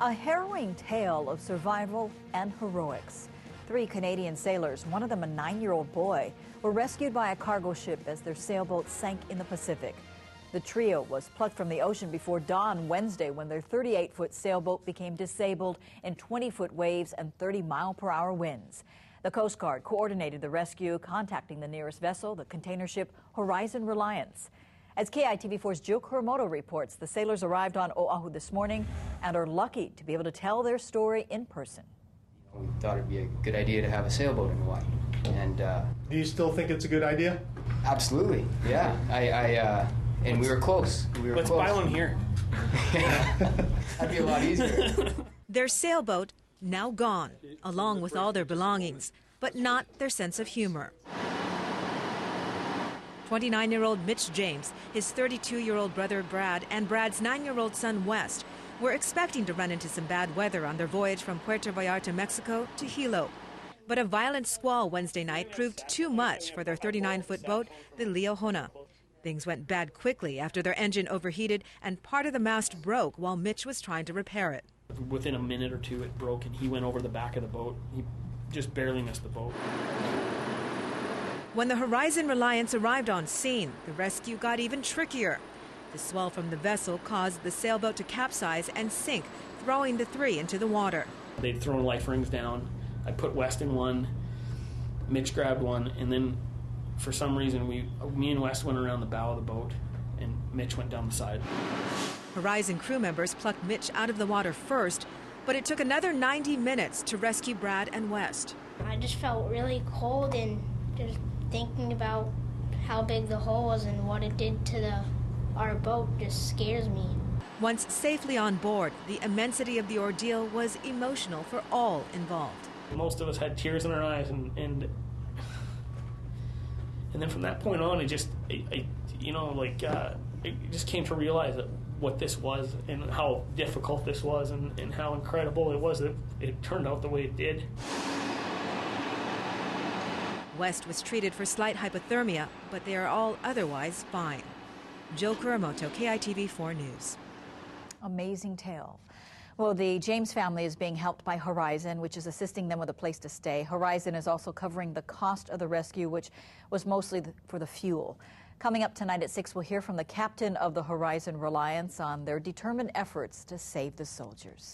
A harrowing tale of survival and heroics. 3 Canadian sailors, one of them a 9-year-old boy, were rescued by a cargo ship as their sailboat sank in the Pacific. The trio was plucked from the ocean before dawn Wednesday when their 38-foot sailboat became disabled in 20-foot waves and 30-mile-per-hour winds. The Coast Guard coordinated the rescue, contacting the nearest vessel, the container ship Horizon Reliance. As KITV4's Jill Kuramoto reports, the sailors arrived on Oahu this morning and are lucky to be able to tell their story in person. We thought it'd be a good idea to have a sailboat in Hawaii. And do you still think it's a good idea? Absolutely, yeah. And we were close. Let's buy one here. That'd be a lot easier. Their sailboat now gone, along with all their belongings, but not their sense of humor. 29-year-old Mitch James, his 32-year-old brother Brad, and Brad's 9-year-old son West were expecting to run into some bad weather on their voyage from Puerto Vallarta, Mexico to Hilo. But a violent squall Wednesday night proved too much for their 39-foot boat, the Liahona. Things went bad quickly after their engine overheated and part of the mast broke while Mitch was trying to repair it. Within a minute or two it broke and he went over the back of the boat. He just barely missed the boat. When the Horizon Reliance arrived on scene, the rescue got even trickier. The swell from the vessel caused the sailboat to capsize and sink, throwing the 3 into the water. They'd thrown life rings down. I put West in one, Mitch grabbed one, and then for some reason me and West went around the bow of the boat and Mitch went down the side. Horizon crew members plucked Mitch out of the water first, but it took another 90 minutes to rescue Brad and West. I just felt really cold, and just thinking about how big the hole was and what it did to our boat just scares me. Once safely on board, the immensity of the ordeal was emotional for all involved. Most of us had tears in our eyes, and then from that point on, it just came to realize that what this was and how difficult this was and how incredible it was that it turned out the way it did. West was treated for slight hypothermia, but they are all otherwise fine. Jill Kuramoto, KITV4 News. Amazing tale. Well, the James family is being helped by Horizon, which is assisting them with a place to stay. Horizon is also covering the cost of the rescue, which was mostly for the fuel. Coming up tonight at 6, we'll hear from the captain of the Horizon Reliance on their determined efforts to save the soldiers.